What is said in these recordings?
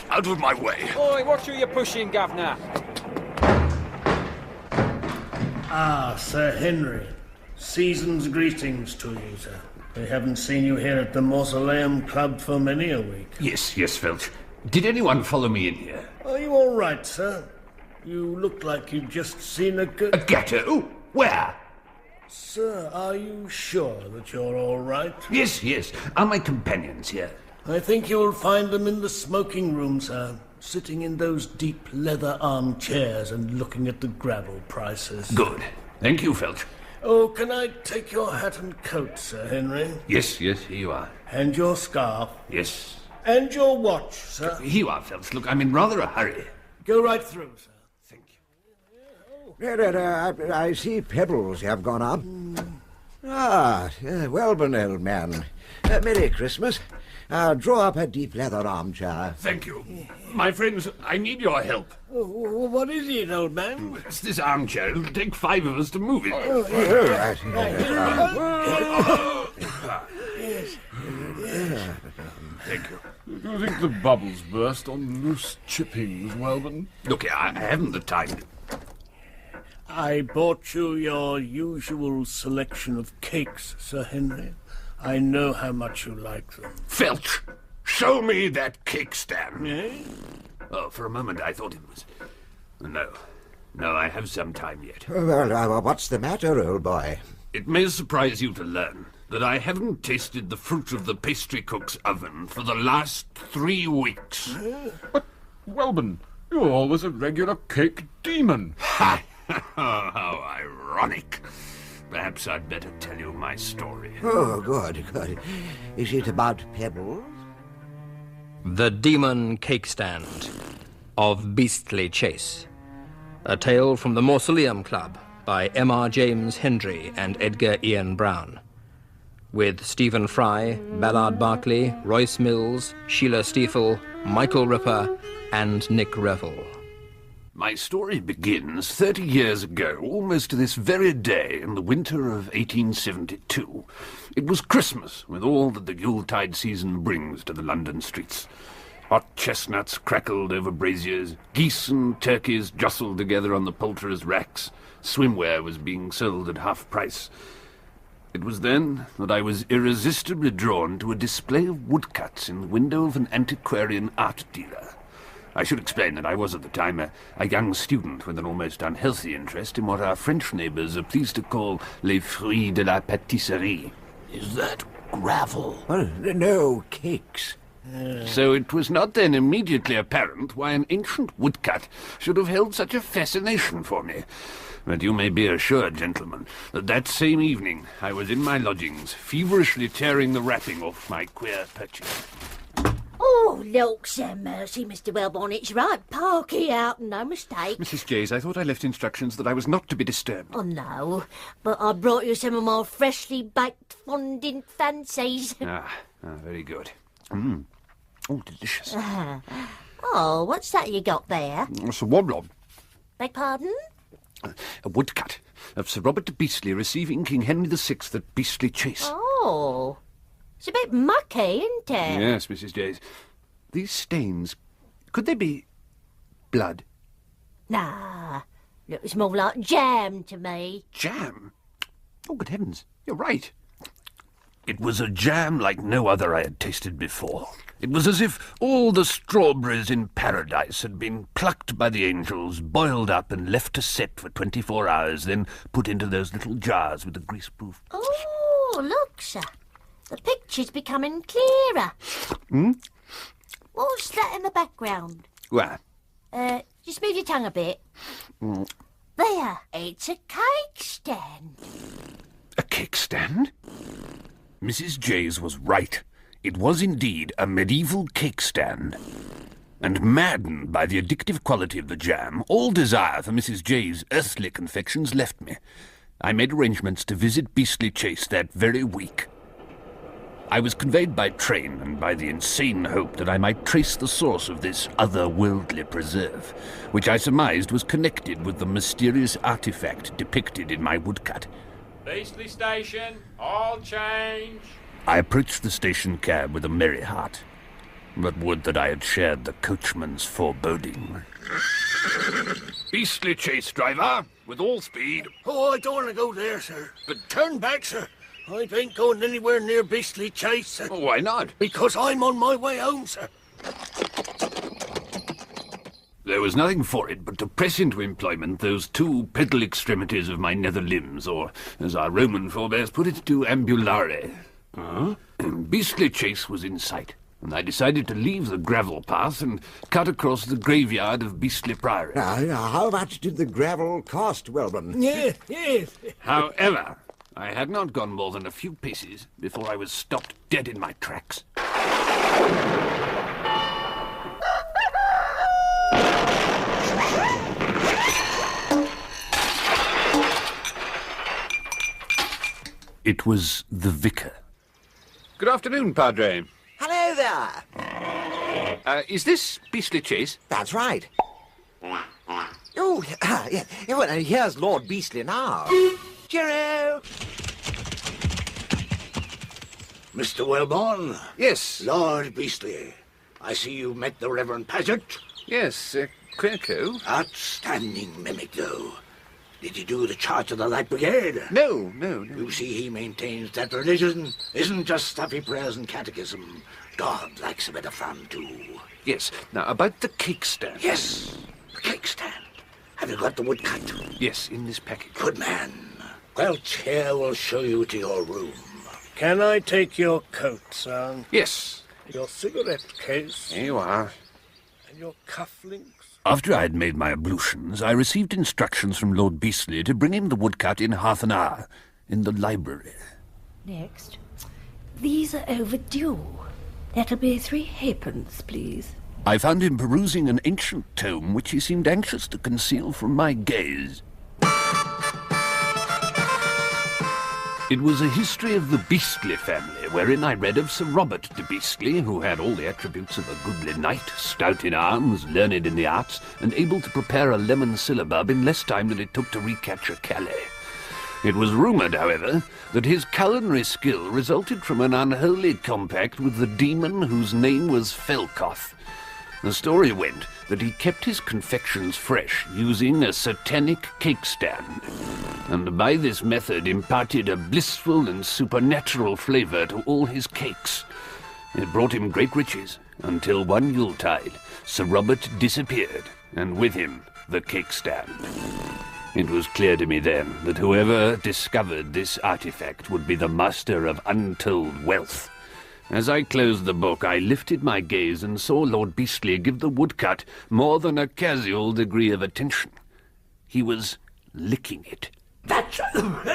Out of my way. Oi, watch who you're pushing, Governor. Ah, Sir Henry. Season's greetings to you, sir. We haven't seen you here at the Mausoleum Club for many a week. Yes, Felch. Did anyone follow me in here? Are you all right, sir? You look like you've just seen a A gator? Oh, where? Sir, are you sure that you're all right? Yes. Are my companions here? I think you will find them in the smoking room, sir. Sitting in those deep leather armchairs and looking at the gravel prices. Good. Thank you, Felch. Oh, can I take your hat and coat, Sir Henry? Yes, here you are. And your scarf? Yes. And your watch, sir? Here you are, Felch. Look, I'm in rather a hurry. Go right through, sir. Thank you. I see pebbles have gone up. Welburn, old man. Merry Christmas. Draw up a deep leather armchair. Thank you. My friends, I need your help. What is it, old man? It's this armchair. It'll take 5 of us to move it. Thank you. Do you think the bubbles burst on loose chippings, Welburn? Look, I haven't the time. I bought you your usual selection of cakes, Sir Henry. I know how much you like them. Felch, show me that cake stand. Eh? Oh, for a moment I thought it was... No, I have some time yet. Well, what's the matter, old boy? It may surprise you to learn that I haven't tasted the fruit of the pastry cook's oven for the last 3 weeks. But, Welburn, you're always a regular cake demon. Ha! How ironic. Perhaps I'd better tell you my story. Oh, good. Is it about pebbles? The Demon Cakestand of Beastley Chase. A tale from the Mausoleum Club by M.R. James Hendry and Edgar Ian Brown. With Stephen Fry, Ballard Barkley, Royce Mills, Sheila Stiefel, Michael Ripper, and Nick Revel. My story begins 30 years ago, almost to this very day, in the winter of 1872. It was Christmas, with all that the Yuletide season brings to the London streets. Hot chestnuts crackled over braziers, geese and turkeys jostled together on the poulterers' racks, swimwear was being sold at half price. It was then that I was irresistibly drawn to a display of woodcuts in the window of an antiquarian art dealer. I should explain that I was at the time a young student with an almost unhealthy interest in what our French neighbours are pleased to call les fruits de la pâtisserie. Is that gravel? Well, no, cakes. So it was not then immediately apparent why an ancient woodcut should have held such a fascination for me. But you may be assured, gentlemen, that same evening I was in my lodgings, feverishly tearing the wrapping off my queer purchase. Oh, looks a mercy, Mr. Welborn. It's right. Parky out, no mistake. Mrs. Jays, I thought I left instructions that I was not to be disturbed. Oh, no. But I brought you some of my freshly baked fondant fancies. Very good. Oh, delicious. Oh, what's that you got there? Sir Woblob, Beg pardon? a woodcut of Sir Robert de Beastley receiving King Henry VI at Beastley Chase. Oh, it's a bit mucky, isn't it? Yes, Mrs. Jays. These stains, could they be blood? Nah, looks more like jam to me. Jam? Oh, good heavens, you're right. It was a jam like no other I had tasted before. It was as if all the strawberries in paradise had been plucked by the angels, boiled up and left to set for 24 hours, then put into those little jars with the greaseproof... Oh, look, sir. The picture's becoming clearer. What's that in the background? Where? Just move your tongue a bit. There, it's a cake stand. A cake stand? Mrs. Jays was right. It was indeed a medieval cake stand. And maddened by the addictive quality of the jam, all desire for Mrs. Jays' earthly confections left me. I made arrangements to visit Beastley Chase that very week. I was conveyed by train and by the insane hope that I might trace the source of this otherworldly preserve, which I surmised was connected with the mysterious artifact depicted in my woodcut. Beastley Station, all change. I approached the station cab with a merry heart. But would that I had shared the coachman's foreboding. Beastly Chase, driver, with all speed. Oh, I don't want to go there, sir. But turn back, sir. I ain't going anywhere near Beastley Chase, sir. Oh, why not? Because I'm on my way home, sir. There was nothing for it but to press into employment those two pedal extremities of my nether limbs, or, as our Roman forebears put it, to ambulare. Beastly Chase was in sight, and I decided to leave the gravel path and cut across the graveyard of Beastley Priory. Now, how much did the gravel cost, Welburn? Yes. However, I had not gone more than a few paces before I was stopped dead in my tracks. It was the vicar. Good afternoon, Padre. Hello there. Is this Beastly Chase? That's right. Oh, yeah. Well, here's Lord Beastley now. Cheerio. Mr. Wellborn. Yes. Lord Beastley. I see you met the Reverend Paget. Yes, Quirko. Outstanding mimic, though. Did he do the charge of the Light Brigade? No. You see, he maintains that religion isn't just stuffy prayers and catechism. God likes a bit of fun, too. Yes. Now, about the cake stand. Yes, the cake stand. Have you got the woodcut? Yes, in this package. Good man. Welch here will show you to your room. Can I take your coat, son? Yes. Your cigarette case? Here you are. And your cufflinks? After I had made my ablutions, I received instructions from Lord Beastley to bring him the woodcut in half an hour, in the library. Next. These are overdue. That'll be 3 halfpence, please. I found him perusing an ancient tome which he seemed anxious to conceal from my gaze. It was a history of the Beastley family, wherein I read of Sir Robert de Beastley, who had all the attributes of a goodly knight, stout in arms, learned in the arts, and able to prepare a lemon syllabub in less time than it took to recapture Calais. It was rumoured, however, that his culinary skill resulted from an unholy compact with the demon whose name was Felkoth. The story went that he kept his confections fresh using a satanic cake stand, and by this method imparted a blissful and supernatural flavour to all his cakes. It brought him great riches, until one Yuletide, Sir Robert disappeared, and with him the cake stand. It was clear to me then that whoever discovered this artifact would be the master of untold wealth. As I closed the book, I lifted my gaze and saw Lord Beastley give the woodcut more than a casual degree of attention. He was licking it. That's... Lord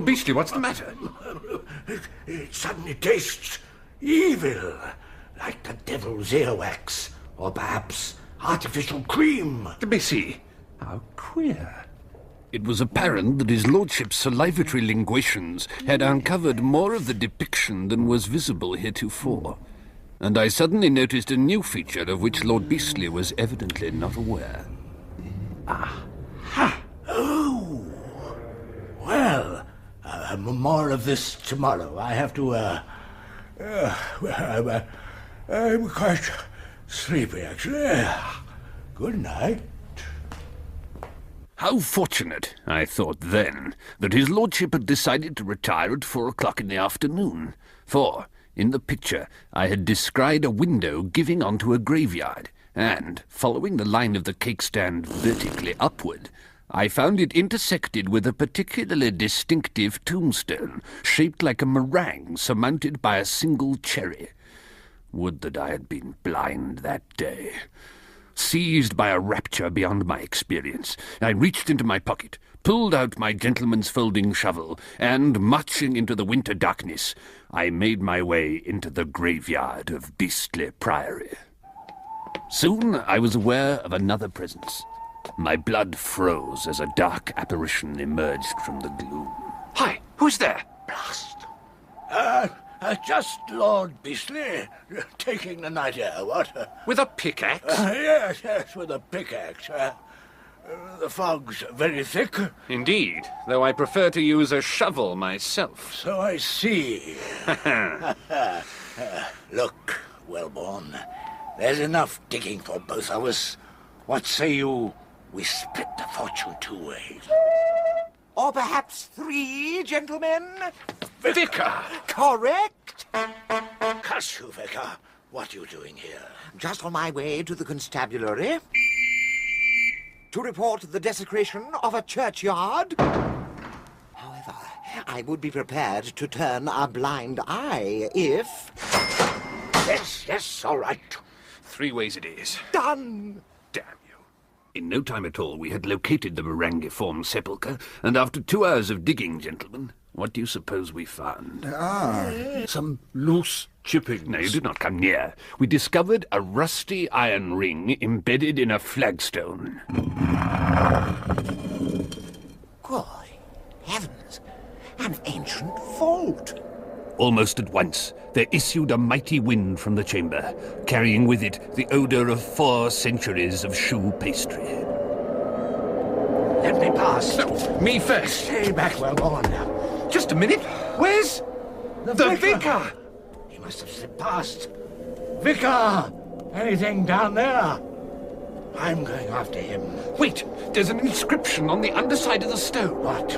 Beastley, what's the matter? It suddenly tastes evil, like the devil's earwax, or perhaps artificial cream. Let me see. How queer. It was apparent that his lordship's salivatory linguations had uncovered more of the depiction than was visible heretofore, and I suddenly noticed a new feature of which Lord Beastley was evidently not aware. Ha! Oh! Well, more of this tomorrow. I have to, I'm quite sleepy, actually. Good night. How fortunate, I thought then, that his lordship had decided to retire at 4 o'clock in the afternoon, for, in the picture, I had descried a window giving onto a graveyard, and, following the line of the cake stand vertically upward, I found it intersected with a particularly distinctive tombstone, shaped like a meringue surmounted by a single cherry. Would that I had been blind that day. Seized by a rapture beyond my experience, I reached into my pocket, pulled out my gentleman's folding shovel, and, marching into the winter darkness, I made my way into the graveyard of Beastley Priory. Soon I was aware of another presence. My blood froze as a dark apparition emerged from the gloom. Hi, who's there? Blast! Just Lord Beastley, taking the night air, what? With a pickaxe? Yes, with a pickaxe. The fog's very thick. Indeed, though I prefer to use a shovel myself. So I see. Look, Wellborn, there's enough digging for both of us. What say you, we split the fortune 2 ways? Or perhaps 3, gentlemen? Vicar! Correct? Curse you, Vicar. What are you doing here? Just on my way to the constabulary to report the desecration of a churchyard. However, I would be prepared to turn a blind eye if... Yes, all right. 3 ways it is. Done! Damn you. In no time at all, we had located the merengiform sepulchre, and after 2 hours of digging, gentlemen, what do you suppose we found? Some loose chippings. No, you did not come near. We discovered a rusty iron ring embedded in a flagstone. Good heavens, an ancient vault. Almost at once, there issued a mighty wind from the chamber, carrying with it the odour of 4 centuries of shoe pastry. Let me pass. No, me first. Stay back, Wellborn. Just a minute. Where's the vicar? He must have slipped past. Vicar! Anything down there? I'm going after him. Wait, there's an inscription on the underside of the stone. What?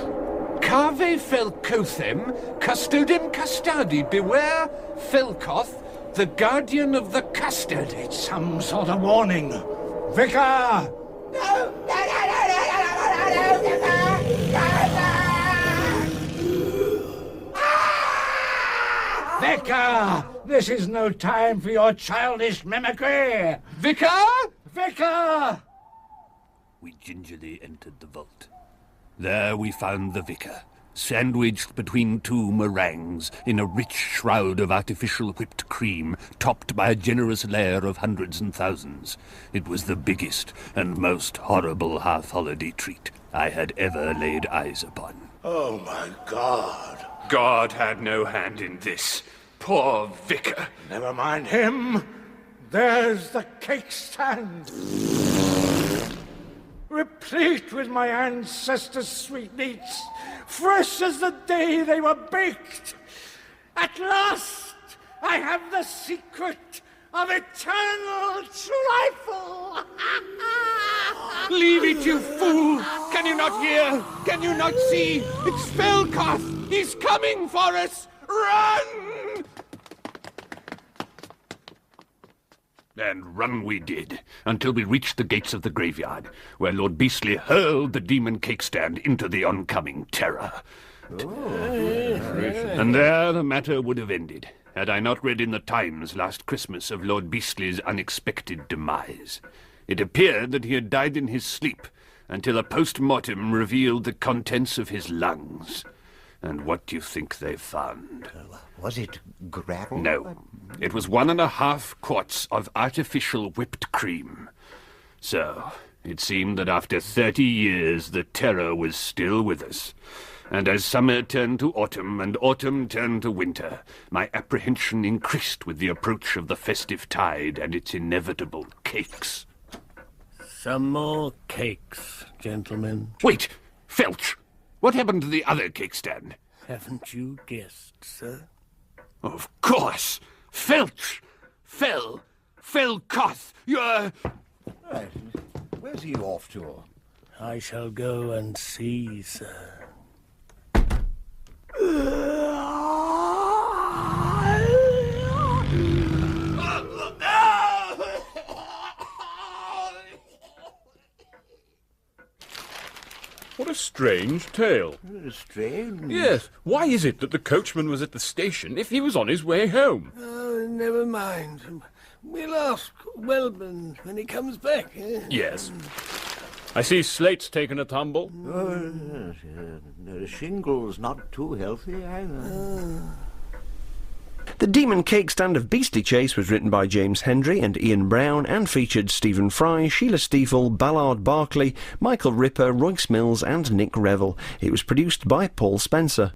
Cave Felcothem, custodem custodi, beware Felcoth, the guardian of the custard. It's some sort of warning. Vicar! Vicar! This is no time for your childish mimicry! Vicar? Vicar! We gingerly entered the vault. There we found the vicar, sandwiched between 2 meringues in a rich shroud of artificial whipped cream, topped by a generous layer of hundreds and thousands. It was the biggest and most horrible half-holiday treat I had ever laid eyes upon. Oh, my God. God had no hand in this. Poor vicar. Never mind him. There's the cake stand. Replete with my ancestors' sweetmeats, fresh as the day they were baked. At last, I have the secret of eternal trifle. Leave it, you fool! Can you not hear? Can you not see? It's Felcoth! He's coming for us! Run! And run we did, until we reached the gates of the graveyard, where Lord Beastley hurled the demon cakestand into the oncoming terror. And there the matter would have ended, had I not read in the Times last Christmas of Lord Beastley's unexpected demise. It appeared that he had died in his sleep, until a post-mortem revealed the contents of his lungs. And what do you think they found? Was it gravel? No. It was 1.5 quarts of artificial whipped cream. So, it seemed that after 30 years the terror was still with us. And as summer turned to autumn and autumn turned to winter, my apprehension increased with the approach of the festive tide and its inevitable cakes. Some more cakes, gentlemen. Wait! Felch! What happened to the other cake stand? Haven't you guessed, sir? Of course! Felch! Felcoth! You're... Right. Where's he off to? I shall go and see, sir. What a strange tale. Strange? Yes. Why is it that the coachman was at the station if he was on his way home? Oh, never mind. We'll ask Wellborn when he comes back. Yes. I see Slate's taken a tumble. Shingle's not too healthy either. The Demon Cake Stand of Beastley Chase was written by James Hendry and Ian Brown and featured Stephen Fry, Sheila Stiefel, Ballard Barkley, Michael Ripper, Royce Mills and Nick Revel. It was produced by Paul Spencer.